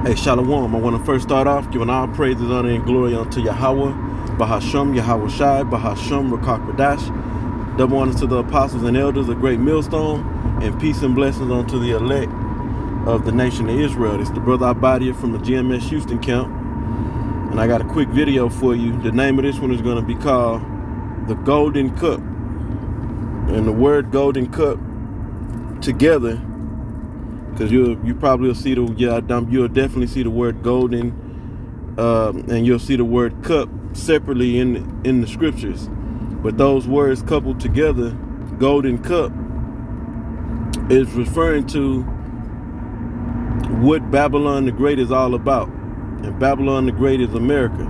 Hey, Shalom. I want to first start off giving all praises, honor, and glory unto Yahweh, Bahasham, Yahweh Shai, Bahasham, Rakak Radash. Double honors to the apostles and elders, a great millstone, and peace and blessings unto the elect of the nation of Israel. It's the brother Abadia from the GMS Houston camp, and I got a quick video for you. The name of this one is going to be called The Golden Cup. And the word golden cup together, because you probably will see you'll definitely see the word golden, and you'll see the word cup separately in the scriptures. But those words coupled together, golden cup, is referring to what Babylon the Great is all about. And Babylon the Great is America.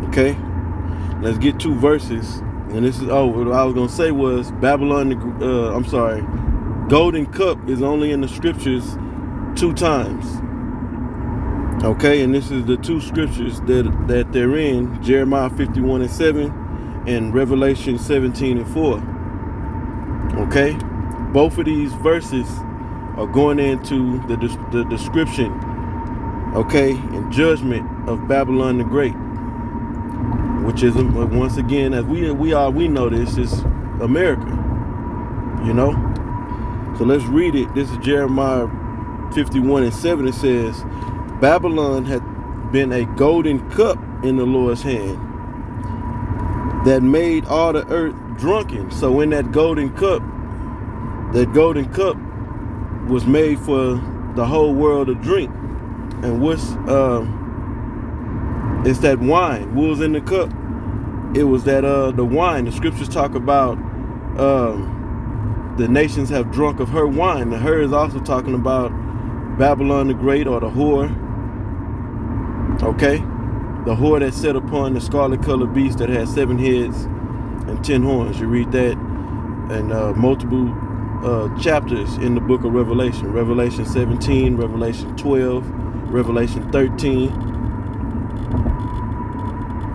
Okay? Let's get two verses. And this is, what I was going to say was golden cup is only in the scriptures 2 times. Okay, and this is the 2 scriptures that they're in, Jeremiah 51:7 and Revelation 17:4. Okay, both of these verses are going into the description, okay, and judgment of Babylon the Great, which is, once again, as we know, this is America, you know. So let's read it. This is Jeremiah 51:7. It says, Babylon hath been a golden cup in the Lord's hand that made all the earth drunken. So in that golden cup was made for the whole world to drink. And it's that wine. What was in the cup? It was that the wine. The scriptures talk about the nations have drunk of her wine. The her is also talking about Babylon the Great, or the whore. Okay? The whore that sat upon the scarlet colored beast that had 7 heads and 10 horns. You read that in multiple chapters in the book of Revelation. Revelation 17, Revelation 12, Revelation 13.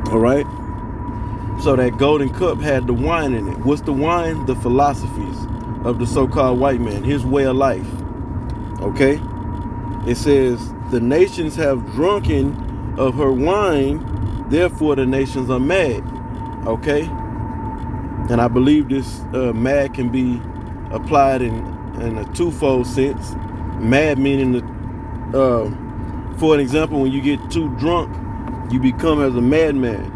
All right? So that golden cup had the wine in it. What's the wine? The philosophies of the so-called white man, his way of life. Okay? It says, the nations have drunken of her wine, therefore the nations are mad. Okay? And I believe this mad can be applied in a twofold sense. Mad meaning, for an example, when you get too drunk, you become as a madman.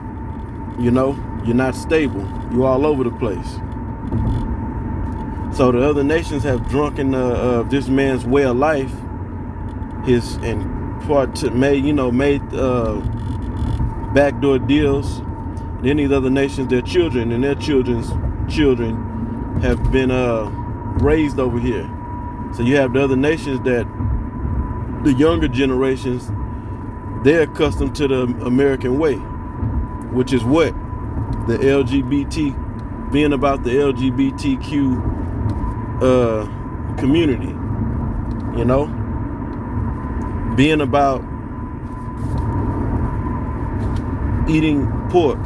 You know, you're not stable. You're all over the place. So the other nations have drunken this man's way of life, made backdoor deals. Then these other nations, their children and their children's children have been raised over here. So you have the other nations that the younger generations, they're accustomed to the American way, which is what? The LGBT, being about the LGBTQ community, you know, being about eating pork,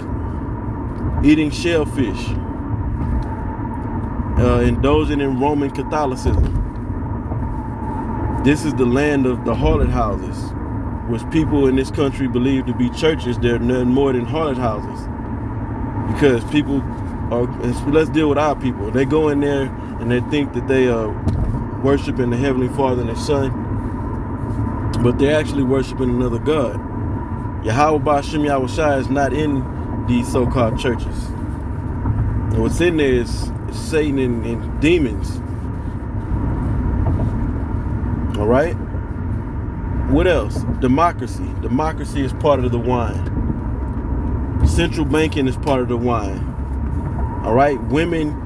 eating shellfish, indulging in Roman Catholicism. This is the land of the harlot houses, which people in this country believe to be churches. They're none more than harlot houses, because people are, let's deal with our people. They go in there and they think that they are worshiping the Heavenly Father and His Son, but they're actually worshiping another God. Yahweh Bahasham Yahweh Shai is not in these so-called churches. And what's in there is Satan and demons. All right? What else? Democracy. Democracy is part of the wine. Central banking is part of the wine. All right? Women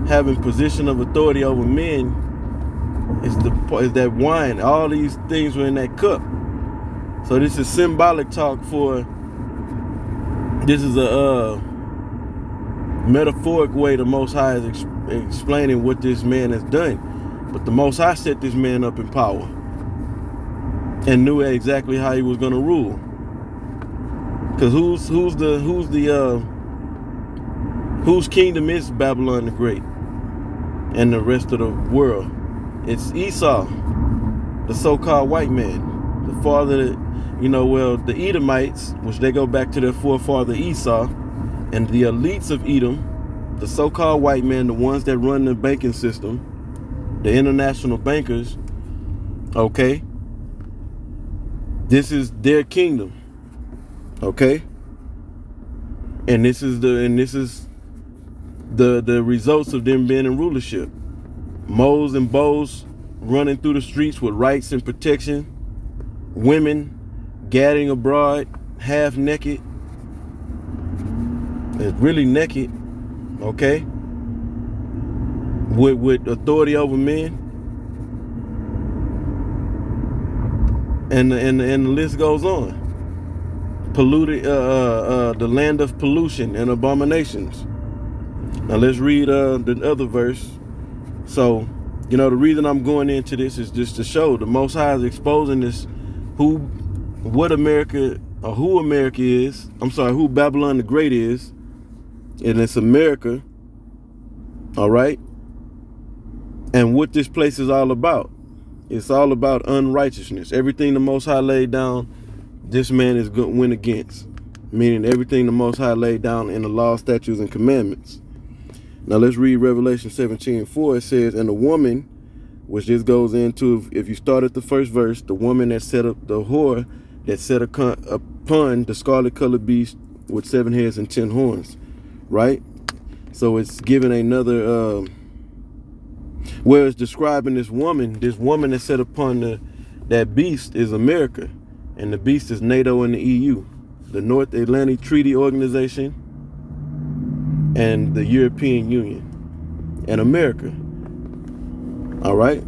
having position of authority over men is that wine. All these things were in that cup. So this is symbolic talk this is a metaphoric way the Most High is explaining what this man has done. But the Most High set this man up in power and knew exactly how he was going to rule. Because whose kingdom is Babylon the Great and the rest of the world? It's Esau, the so-called white man. the father, the Edomites, which they go back to their forefather Esau, and the elites of Edom, the so-called white men, the ones that run the banking system, the international bankers, okay? This is their kingdom, okay? And this is the results of them being in rulership. Moles and bows running through the streets with rights and protection. Women gadding abroad, half naked. It's really naked, okay? With authority over men. And the list goes on. Polluted, the land of pollution and abominations. Now let's read the other verse. So, the reason I'm going into this is just to show the Most High is exposing this, who America is. I'm sorry, who Babylon the Great is, and it's America. All right, and what this place is all about. It's all about unrighteousness. Everything the Most High laid down, this man is going to win against. Meaning everything the Most High laid down in the law, statutes, and commandments. Now let's read Revelation 17:4. It says, and the woman, which this goes into, if you start at the first verse, the woman that set up the whore, that set upon the scarlet colored beast with 7 heads and 10 horns, right? So it's giving another, where it's describing this woman that set upon that beast is America. And the beast is NATO and the EU, the North Atlantic Treaty Organization, and the European Union, and America. All right.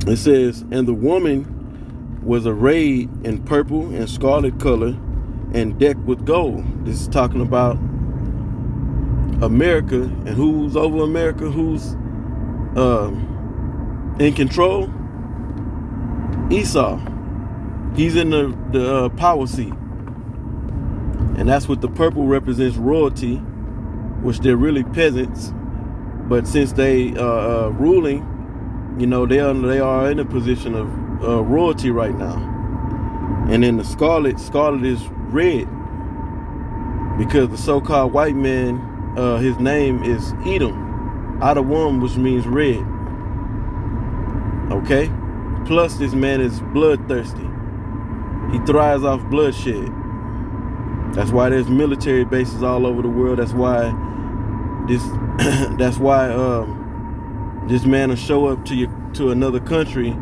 It says, and the woman was arrayed in purple and scarlet color and decked with gold. This is talking about America, and who's over America, who's in control? Esau. He's in the power seat. And that's what the purple represents, royalty, which they're really peasants. But since they ruling, they are in a position of royalty right now. And then the scarlet is red, because the so-called white man, his name is Edom, Adawam, which means red. Okay? Plus this man is bloodthirsty. He thrives off bloodshed. That's why there's military bases all over the world. That's why this man will show up to another country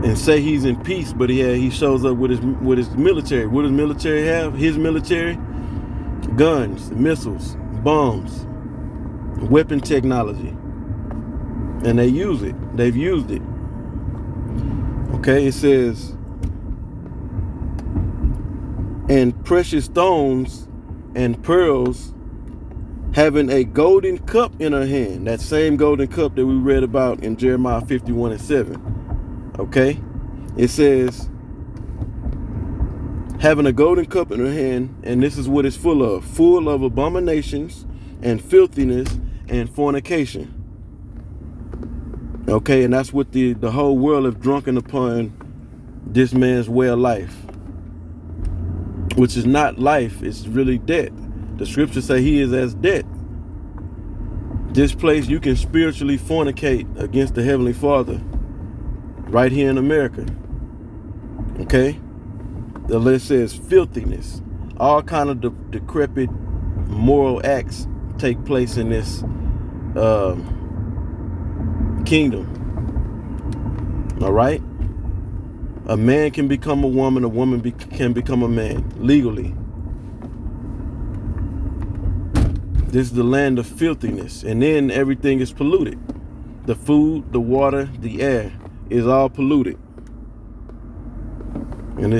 and say he's in peace, but he shows up with his military. What does military have? His military? Guns, missiles, bombs, weapon technology. And they use it. They've used it. Okay, it says, and precious stones and pearls, having a golden cup in her hand. That same golden cup that we read about in Jeremiah 51:7. Okay? It says, having a golden cup in her hand, and this is what it's full of abominations and filthiness and fornication. Okay, and that's what the whole world have drunken upon this man's way of life. Which is not life, it's really death. The scriptures say he is as death. This place you can spiritually fornicate against the Heavenly Father right here in America. Okay? The list says filthiness. All kind of decrepit moral acts take place in this kingdom. All right? A man can become a woman can become a man legally. This is the land of filthiness, and then everything is polluted. The food, the water, the air is all polluted. And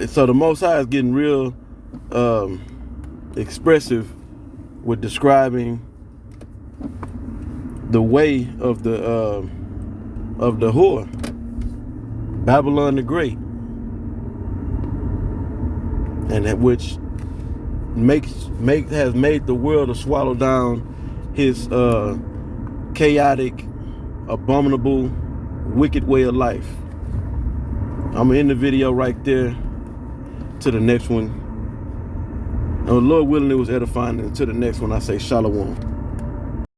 so the Most High is getting real expressive with describing the way of the whore, Babylon the Great, and that which has made the world to swallow down his chaotic, abominable, wicked way of life. I'm gonna end the video right there. To the next one. Oh, Lord willing, it was edifying. And to the next one, I say shalom.